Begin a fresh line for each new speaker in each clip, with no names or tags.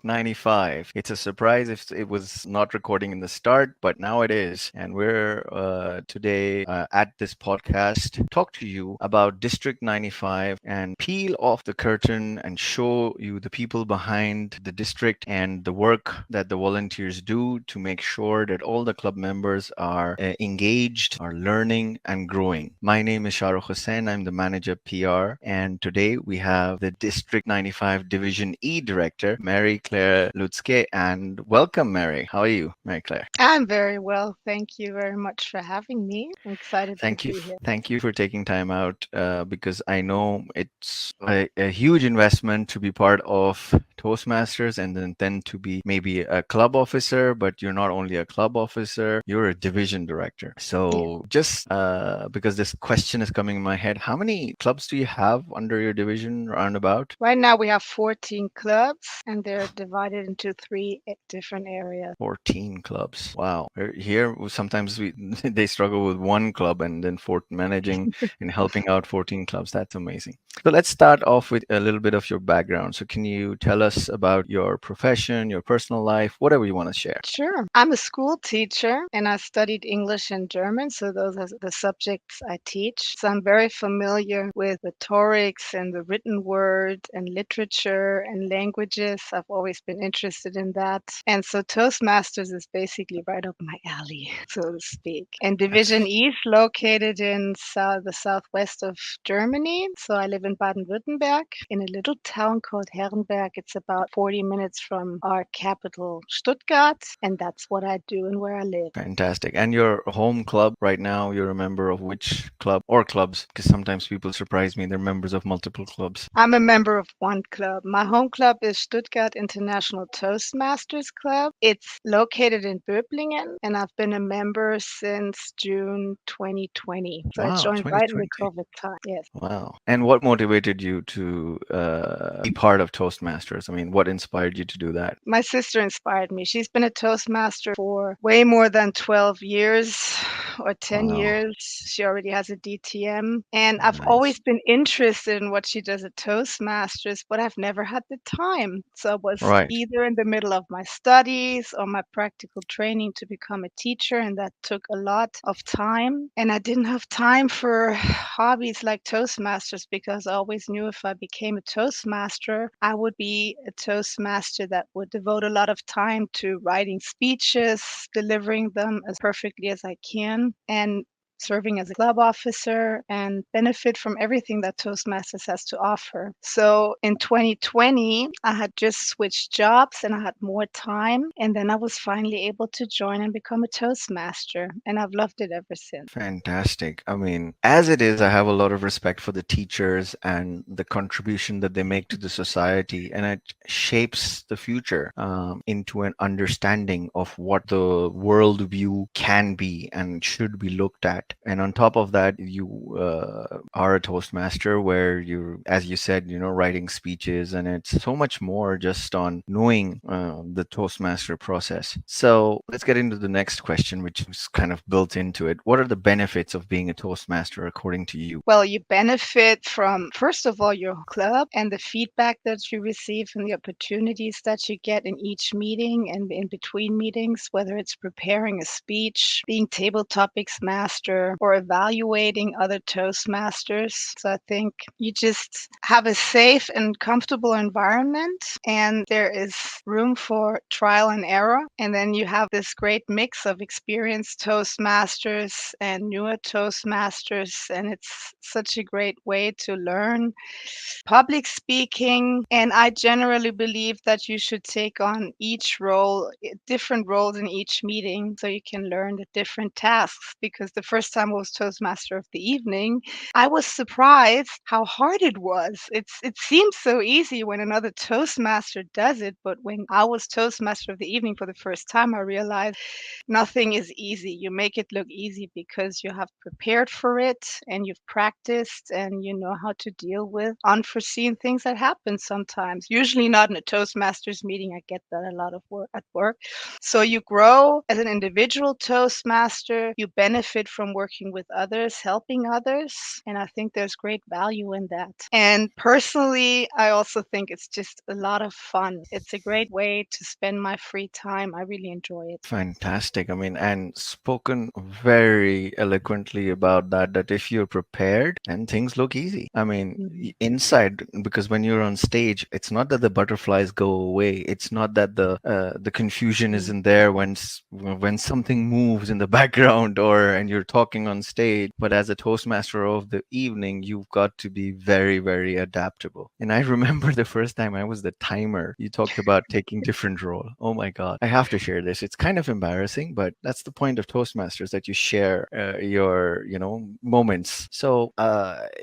District 95. It's a surprise if it was not recording in the start, but now it is. And we're today at this podcast to talk to you about District 95 and peel off the curtain and show you the people behind the district and the work that the volunteers do to make sure that all the club members are engaged, are learning and growing. My name is Shahrukh Hussain. I'm the manager PR, and today we have the District 95 Division E Director, Marie-Claire Lutzke. And welcome, Mary. How are you, Marie-Claire?
I'm very well. Thank you very much for having me. I'm excited to
Thank you.
be here.
Thank you for taking time out because I know it's a huge investment to be part of Toastmasters and then to be maybe a club officer, but you're not only a club officer, you're a division director.
Yeah.
So just because this question is coming in my head, how many clubs do you have under your division roundabout?
Right now we have 14 clubs and they're divided into three different areas.
14 clubs. Wow. Here, sometimes they struggle with one club and then for managing and helping out 14 clubs. That's amazing. So let's start off with a little bit of your background. So can you tell us about your profession, your personal life, whatever you want to share?
Sure. I'm a school teacher and I studied English and German, so those are the subjects I teach. So I'm very familiar with rhetorics and the written word and literature and languages. I've always been interested in that. And so Toastmasters is basically right up my alley, so to speak. And Division
That's
E is located in the southwest of Germany. So I live in Baden-Württemberg in a little town called Herrenberg. It's about 40 minutes from our capital, Stuttgart. And that's what I do and where I live.
fantastic. And your home club right now, you're a member of which club or clubs? Because sometimes people surprise me, they're members of multiple clubs.
I'm a member of one club. My home club is Stuttgart International Toastmasters Club. It's located in Böblingen, and I've been a member since June 2020. So I
Wow,
joined right in the
2020.
COVID time. Yes.
Wow. And what motivated you to be part of Toastmasters? I mean, what inspired you to do that?
My sister inspired me. She's been a Toastmaster for way more than 12 years or 10
Wow.
years. She already has a DTM. And I've always
Nice.
been interested in what she does at Toastmasters, but I've never had the time. So I was
Right.
either in the middle of my studies or my practical training to become a teacher, and that took a lot of time. And I didn't have time for hobbies like Toastmasters because I always knew if I became a Toastmaster, I would be a Toastmaster that would devote a lot of time to writing speeches, delivering them as perfectly as I can, and serving as a club officer and benefit from everything that Toastmasters has to offer. So in 2020, I had just switched jobs and I had more time. And then I was finally able to join and become a Toastmaster. And I've loved it ever since.
Fantastic. I mean, as it is, I have a lot of respect for the teachers and the contribution that they make to the society, and it shapes the future into an understanding of what the worldview can be and should be looked at. And on top of that, you are a Toastmaster where you, as you said, writing speeches, and it's so much more just on knowing the Toastmaster process. So let's get into the next question, which is kind of built into it. What are the benefits of being a Toastmaster according to you?
Well, you benefit from, first of all, your club and the feedback that you receive and the opportunities that you get in each meeting and in between meetings, whether it's preparing a speech, being table topics master, or evaluating other Toastmasters. So I think you just have a safe and comfortable environment, and there is room for trial and error. And then you have this great mix of experienced Toastmasters and newer Toastmasters, and it's such a great way to learn public speaking. And I generally believe that you should take on each role, different roles in each meeting, so you can learn the different tasks. Because the first time I was Toastmaster of the evening, I was surprised how hard it was. It seems so easy when another Toastmaster does it, but when I was Toastmaster of the evening for the first time, I realized nothing is easy. You make it look easy because you have prepared for it and you've practiced and you know how to deal with unforeseen things that happen sometimes. Usually not in a Toastmasters meeting. I get that a lot of work at work. So you grow as an individual Toastmaster. You benefit from from working with others, helping others. And I think there's great value in that. And personally, I also think it's just a lot of fun. It's a great way to spend my free time. I really enjoy it.
Fantastic. I mean, and spoken very eloquently about that, that if you're prepared and things look easy. I mean,
Mhm.
inside, because when you're on stage, it's not that the butterflies go away. It's not that the confusion
Mm.
isn't there when when something moves in the background or and you're talking on stage. But as a Toastmaster of the evening, you've got to be very, very adaptable. And I remember the first time I was the timer. You talked about taking different role. Oh my God. I have to share this. It's kind of embarrassing, but that's the point of Toastmasters, that you share your, moments. So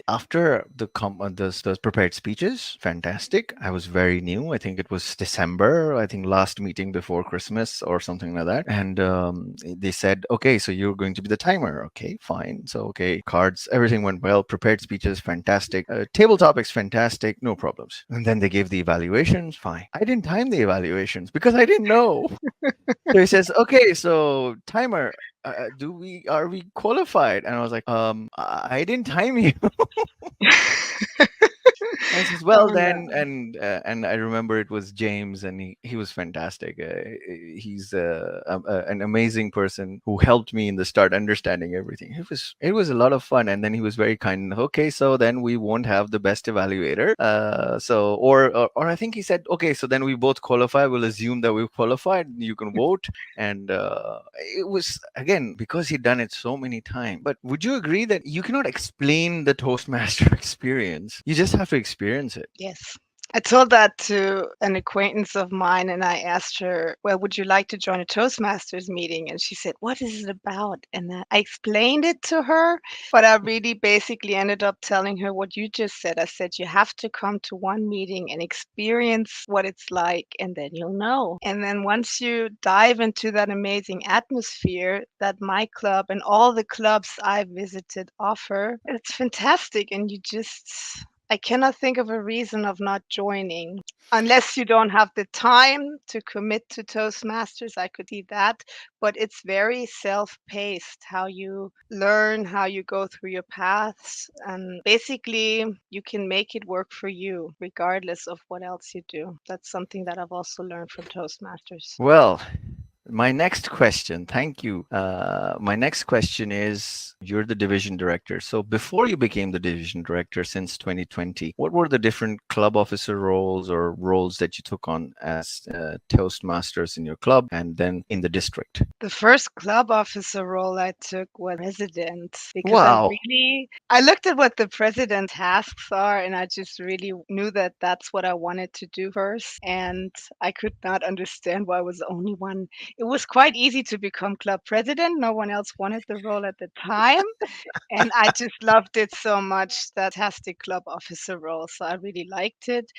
after those prepared speeches, fantastic. I was very new. I think it was December. I think last meeting before Christmas or something like that. And they said, okay, so you're going to be the timer. Okay, fine. So okay, cards, everything went well. Prepared speeches, fantastic. Table topics, fantastic. No problems. And then they gave the evaluations. Fine. I didn't time the evaluations because I didn't know. So he says, "Okay, so timer, are we qualified?" And I was like, I didn't time you." And he says,
Oh
"Well, then,"
no.
and I remember it was James, and he was fantastic. He's an amazing person who helped me in the start understanding everything. It was a lot of fun, and then he was very kind enough. Okay, so then we won't have the best evaluator. So or I think he said, okay, so then we both qualify. We'll assume that we've qualified. You can vote, and it was again because he'd done it so many times. But would you agree that you cannot explain the Toastmaster experience? You just have to experience it.
Yes. I told that to an acquaintance of mine and I asked her, well, would you like to join a Toastmasters meeting? And she said, what is it about? And I explained it to her, but I really basically ended up telling her what you just said. I said, you have to come to one meeting and experience what it's like, and then you'll know. And then once you dive into that amazing atmosphere that my club and all the clubs I've visited offer, it's fantastic. And you just, I cannot think of a reason of not joining. Unless you don't have the time to commit to Toastmasters, I could see that. But it's very self-paced, how you learn, how you go through your paths. And basically, you can make it work for you, regardless of what else you do. That's something that I've also learned from Toastmasters.
Well, my next question, thank you. My next question is, you're the division director. So before you became the division director since 2020, what were the different club officer roles or roles that you took on as Toastmasters in your club and then in the district?
The first club officer role I took was president because
Wow.
I looked at what the president tasks are and I just really knew that that's what I wanted to do first. And I could not understand why I was the only one. It was quite easy to become club president. No one else wanted the role at the time. And I just loved it so much, that fantastic club officer role. So I really liked it.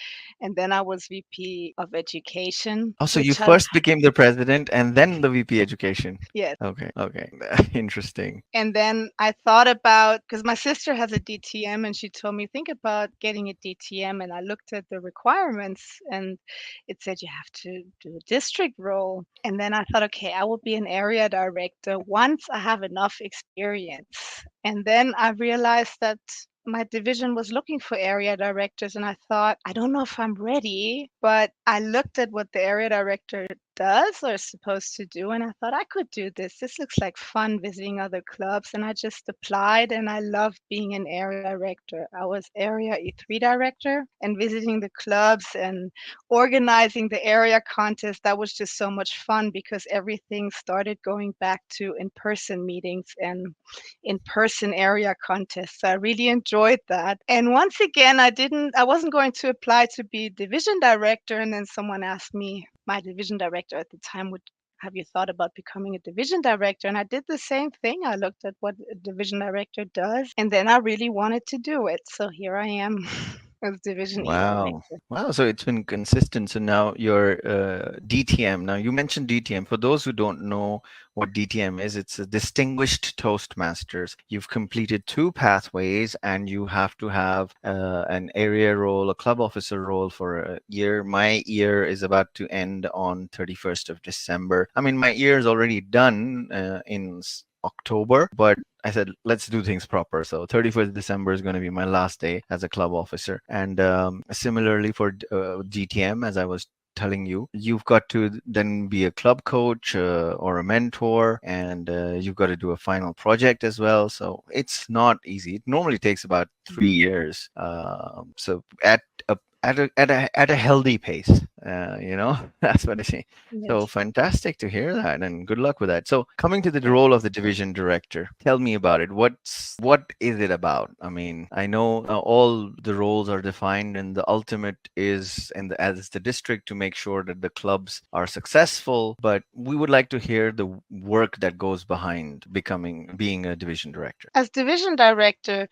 And then I was VP of education,
Oh, so you
which has,
first became the president and then the VP education.
yes.
Okay, okay. Interesting.
And then I thought about, because my sister has a DTM and she told me, think about getting a DTM. And I looked at the requirements and it said you have to do a district role. And then I thought, okay, I will be an area director once I have enough experience. And then I realized that my division was looking for area directors and I thought, I don't know if I'm ready, but I looked at what the area director does or is supposed to do and I thought I could do this. This looks like fun, visiting other clubs, and I just applied and I loved being an area director. I was area E3 director and visiting the clubs and organizing the area contest. That was just so much fun because everything started going back to in-person meetings and in-person area contests. I really enjoyed that. And once again, I wasn't going to apply to be division director. And then someone asked me, my division director at the time, would have you thought about becoming a division director? And I did the same thing. I looked at what a division director does, and then I really wanted to do it. So here I am as division E
Wow.
director.
Wow. So it's been consistent. So now you're DTM. Now you mentioned DTM. For those who don't know what DTM is, it's a Distinguished Toastmasters. You've completed two pathways and you have to have an area role, a club officer role for a year. My year is about to end on 31st of December. I mean, my year is already done in October, but I said, let's do things proper. So 31st December is going to be my last day as a club officer. And similarly for GTM, as I was telling you, you've got to then be a club coach or a mentor, and you've got to do a final project as well. So it's not easy. It normally takes about 3 years. So at a healthy pace, that's what I say. So
Yes.
fantastic to hear that, and good luck with that. So coming to the role of the division director, tell me about it. What is it about? I mean, I know all the roles are defined, and the ultimate is, and as the district, to make sure that the clubs are successful. But we would like to hear the work that goes behind being a division director.
As division director,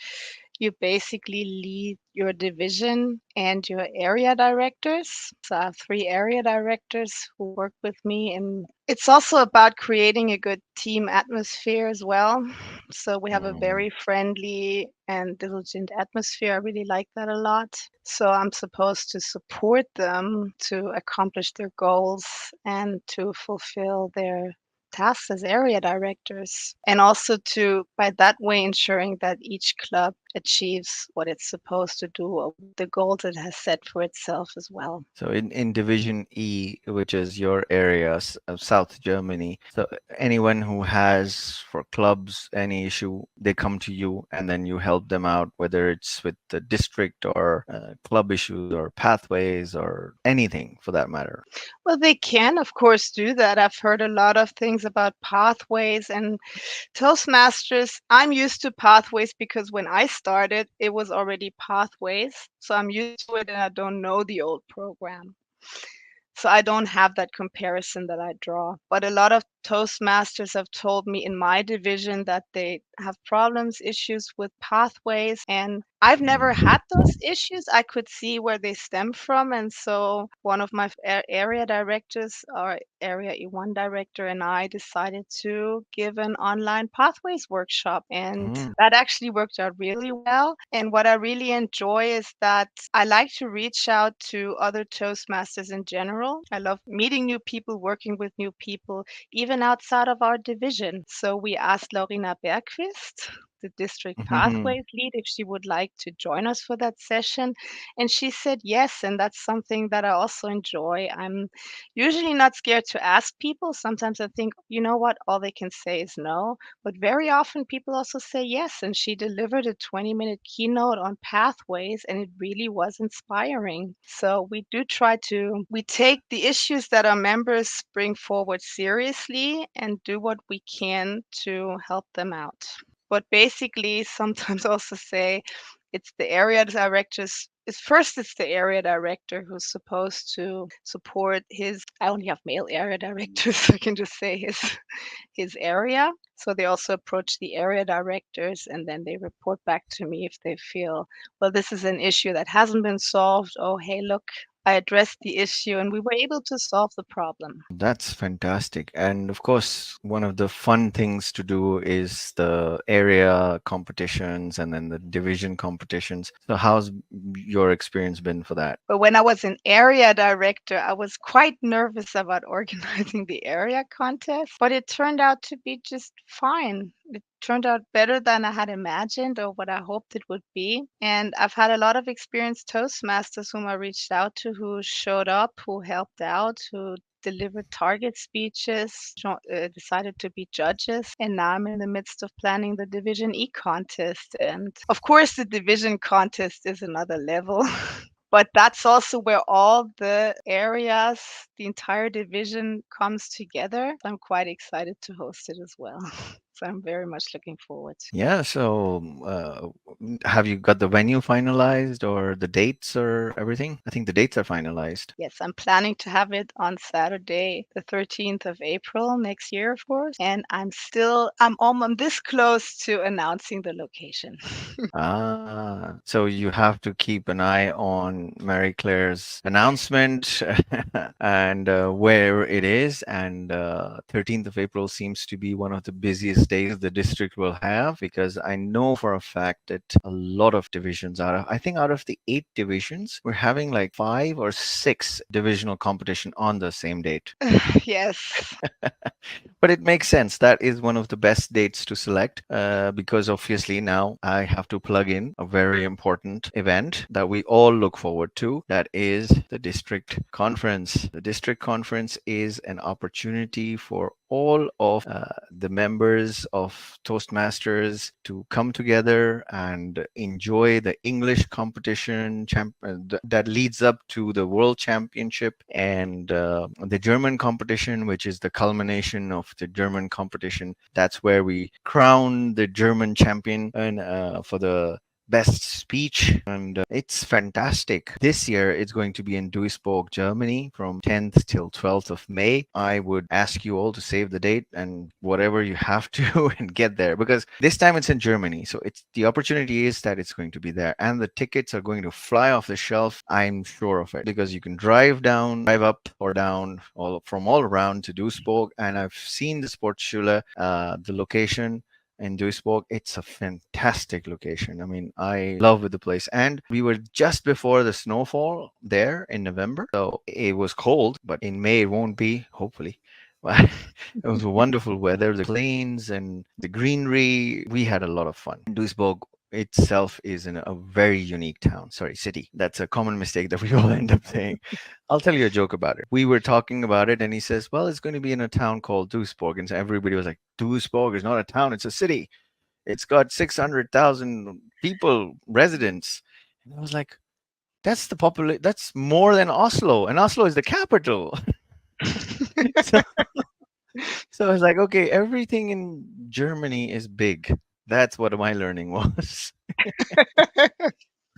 you basically lead your division and your area directors. So I have 3 area directors who work with me, and it's also about creating a good team atmosphere as well. So we have a
Mm.
very friendly and diligent atmosphere. I really like that a lot. So I'm supposed to support them to accomplish their goals and to fulfill their tasks as area directors, and also to, by that way, ensuring that each club achieves what it's supposed to do or the goals it has set for itself as well.
So in Division E, which is your area of South Germany, so anyone who has for clubs any issue, they come to you and then you help them out, whether it's with the district or club issues or pathways or anything for that matter.
Well, they can, of course, do that. I've heard a lot of things about pathways and Toastmasters. I'm used to pathways because when I started, it was already pathways. So I'm used to it and I don't know the old program. So I don't have that comparison that I draw. But a lot of Toastmasters have told me in my division that they have problems, issues with pathways. And I've never had those issues. I could see where they stem from. And so one of my area directors, our area E1 director, and I decided to give an online pathways workshop. And
Mm.
that actually worked out really well. And what I really enjoy is that I like to reach out to other Toastmasters in general. I love meeting new people, working with new people, even outside of our division. So we asked Laurina Bergquist, the district pathways lead, if she would like to join us for that session. And she said yes. And that's something that I also enjoy. I'm usually not scared to ask people. Sometimes I think, you know what, all they can say is no. But very often people also say yes. And she delivered a 20-minute keynote on pathways, and it really was inspiring. So we take the issues that our members bring forward seriously and do what we can to help them out. But basically, sometimes also say it's the area directors. It's the area director who's supposed to support his. I only have male area directors, so I can just say his area. So they also approach the area directors and then they report back to me if they feel, well, this is an issue that hasn't been solved. Oh, hey, look, I addressed the issue and we were able to solve the problem.
That's fantastic. And of course, one of the fun things to do is the area competitions and then the division competitions. So, how's your experience been for that?
But when I was an area director, I was quite nervous about organizing the area contest, but it turned out to be just fine. It turned out better than I had imagined or what I hoped it would be. And I've had a lot of experienced Toastmasters whom I reached out to who showed up, who helped out, who delivered target speeches, decided to be judges. And now I'm in the midst of planning the Division E contest. And of course, the Division contest is another level. But that's also where all the areas, the entire division comes together. I'm quite excited to host it as well. So I'm very much looking forward.
Yeah, so have you got the venue finalized or the dates or everything? I think the dates are finalized.
Yes, I'm planning to have it on Saturday, the 13th of April next year, of course. And I'm this close to announcing the location.
So you have to keep an eye on Marie-Claire's announcement and where it is. And 13th of April seems to be one of the busiest days the district will have, because I know for a fact that a lot of divisions I think out of the 8 divisions, we're having like 5 or 6 divisional competition on the same date.
Yes.
But it makes sense. That is one of the best dates to select, because obviously now I have to plug in a very important event that we all look forward to. That is the district conference. The district conference is an opportunity for all of the members of Toastmasters to come together and enjoy the English competition that leads up to the World Championship, and the German competition, which is the culmination of the German competition. That's where we crown the German champion and for the best speech, and it's fantastic. This year it's going to be in Duisburg, Germany, from 10th till 12th of May. I would ask you all to save the date and whatever you have to and get there, because this time it's in Germany. So it's the opportunity is that it's going to be there, and the tickets are going to fly off the shelf. I'm sure of it, because you can drive up or down all around to Duisburg, and I've seen the Sportschule, the location in Duisburg. It's a fantastic location. I mean, I love the place. And we were just before the snowfall there in November. So it was cold, but in May it won't be, hopefully. But it was wonderful weather, the plains and the greenery. We had a lot of fun. Duisburg itself is in a very unique town, sorry, city. That's a common mistake that we all end up saying. I'll tell you a joke about it. We were talking about it, and he says, well, it's going to be in a town called Duisburg. And so everybody was like, Duisburg is not a town, it's a city. It's got 600,000 people, residents. And I was like, that's more than Oslo, and Oslo is the capital. so, so I was like, okay, everything in Germany is big. That's what my learning was.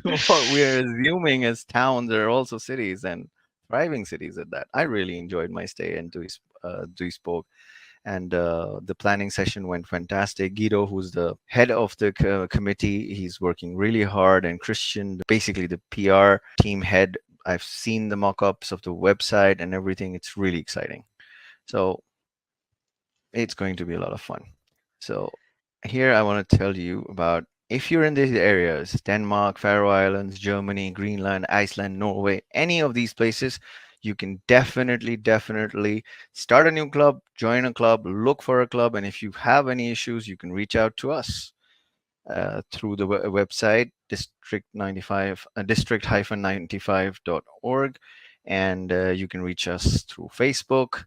What we're assuming as towns are also cities, and thriving cities at that. I really enjoyed my stay in Duisburg, and the planning session went fantastic. Guido, who's the head of the committee, he's working really hard, and Christian, basically the PR team head. I've seen the mock-ups of the website and everything. It's really exciting. So it's going to be a lot of fun. So here I want to tell you about, if you're in these areas, Denmark, Faroe Islands, Germany, Greenland, Iceland, Norway, any of these places, you can definitely start a new club, join a club, look for a club. And if you have any issues, you can reach out to us through the website district-95.org. And you can reach us through Facebook,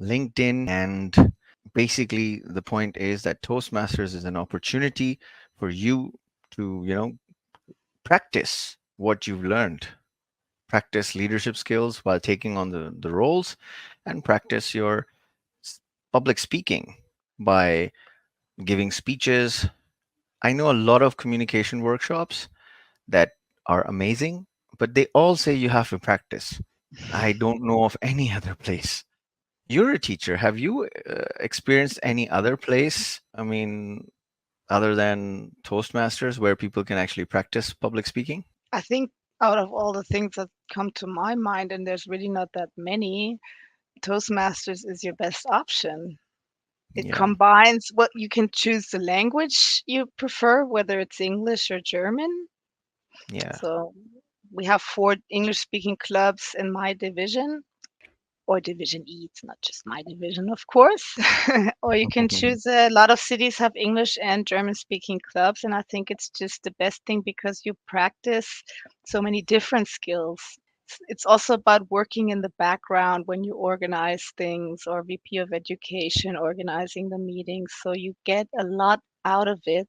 LinkedIn, and basically the point is that Toastmasters is an opportunity for you to, practice what you've learned, practice leadership skills while taking on the roles, and practice your public speaking by giving speeches. I know a lot of communication workshops that are amazing, but they all say you have to practice. I don't know of any other place. You're a teacher. Have you experienced any other place? I mean, other than Toastmasters, where people can actually practice public speaking?
I think out of all the things that come to my mind, and there's really not that many, Toastmasters is your best option. It
Yeah,
combines what you can choose the language you prefer, whether it's English or German.
yeah.
So we have 4 English-speaking clubs in my division, or Division E. It's not just my division, of course. Or you can choose, a lot of cities have English and German-speaking clubs, and I think it's just the best thing because you practice so many different skills. It's also about working in the background when you organize things, or VP of education organizing the meetings, so you get a lot out of it,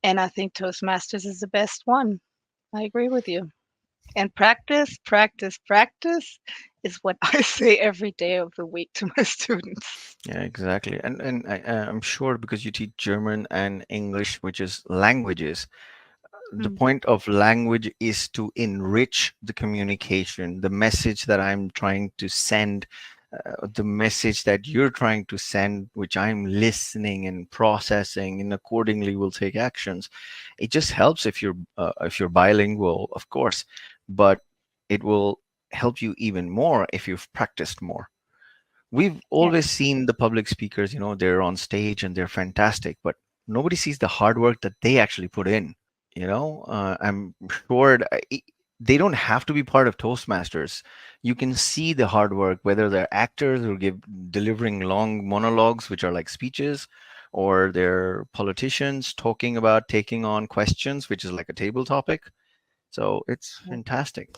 and I think Toastmasters is the best one. I agree with you. And practice, practice, practice is what I say every day of the week to my students.
Yeah, exactly. And I'm sure because you teach German and English, which is languages, the
Mm.
point of language is to enrich the communication, the message that I'm trying to send, the message that you're trying to send, which I'm listening and processing, and accordingly will take actions. It just helps if you're bilingual, of course, but it will help you even more if you've practiced more. we've always
Yes.
seen the public speakers, they're on stage and they're fantastic, but nobody sees the hard work that they actually put in. I'm sure they don't have to be part of Toastmasters. You can see the hard work, whether they're actors who give delivering long monologues, which are like speeches, or they're politicians talking about taking on questions, which is like a table topic. So it's
Yeah.
fantastic.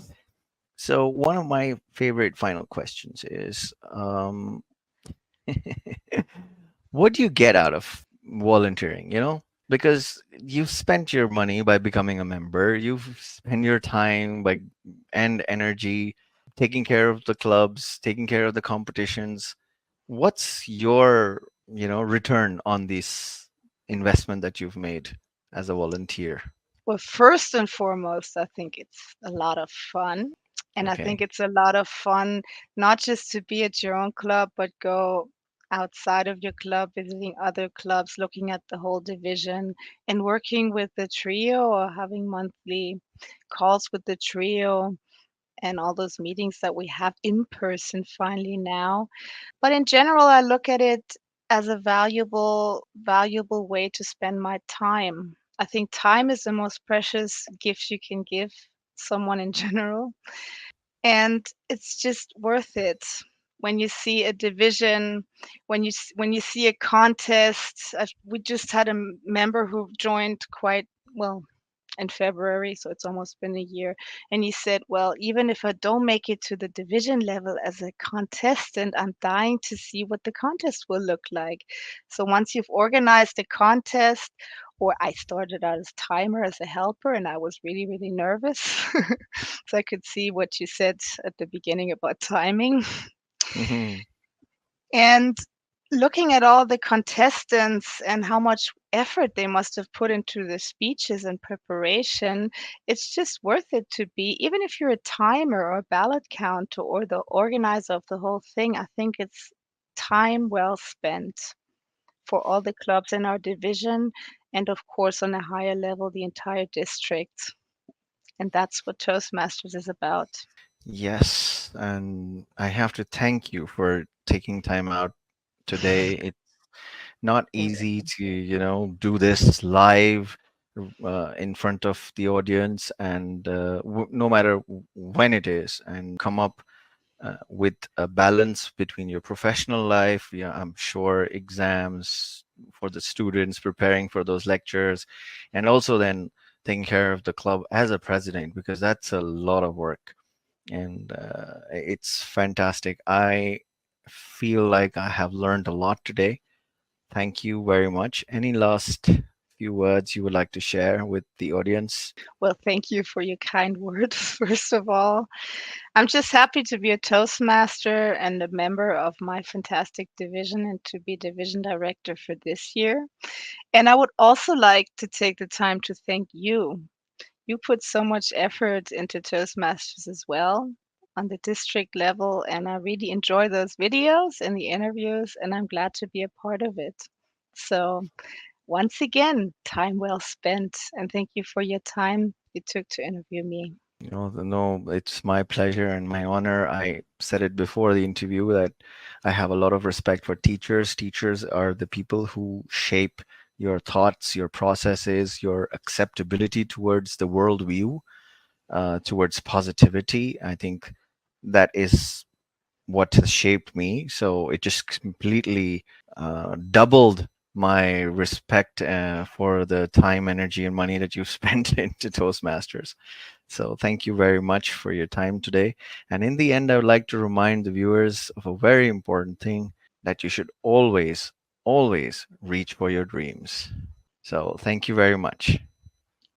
So one of my favorite final questions is, what do you get out of volunteering, because you've spent your money by becoming a member, you've spent your time by and energy taking care of the clubs, taking care of the competitions. What's your return on this investment that you've made as a volunteer?
Well, first and foremost, I think it's a lot of fun. And I think
Okay.
it's a lot of fun not just to be at your own club, but go outside of your club, visiting other clubs, looking at the whole division, and working with the trio or having monthly calls with the trio and all those meetings that we have in person finally now. But in general, I look at it as a valuable way to spend my time. I think time is the most precious gift you can give someone in general, and it's just worth it. When you see a division, when you see a contest, we just had a member who joined quite well in February, so it's almost been a year. And he said, well, even if I don't make it to the division level as a contestant, I'm dying to see what the contest will look like. So once you've organized a contest, or I started out as timer as a helper, and I was really, really nervous. So I could see what you said at the beginning about timing.
Hmm.
And looking at all the contestants and how much effort they must have put into the speeches and preparation, it's just worth it to be, even if you're a timer or a ballot counter or the organizer of the whole thing, I think it's time well spent for all the clubs in our division and, of course, on a higher level, the entire district. And that's what Toastmasters is about.
Yes, and I have to thank you for taking time out today. It's not
You're
easy
welcome.
to, do this live in front of the audience, and no matter when it is, and come up with a balance between your professional life. Yeah, I'm sure exams for the students, preparing for those lectures, and also then taking care of the club as a president, because that's a lot of work, and it's fantastic. I feel like I have learned a lot today. Thank you very much. Any last few words you would like to share with the audience?
Well, thank you for your kind words, first of all. I'm just happy to be a Toastmaster and a member of my fantastic division and to be division director for this year. And I would also like to take the time to thank you. You put so much effort into Toastmasters as well on the district level, and I really enjoy those videos and the interviews, and I'm glad to be a part of it. So, once again, time well spent, and thank you for your time you took to interview me.
No, it's my pleasure and my honor. I said it before the interview that I have a lot of respect for teachers. Teachers are the people who shape your thoughts, your processes, your acceptability towards the worldview, towards positivity. I think that is what has shaped me. So it just completely doubled my respect for the time, energy, and money that you spent into Toastmasters. So thank you very much for your time today. And in the end, I would like to remind the viewers of a very important thing, that you should always, always reach for your dreams. So thank you very much.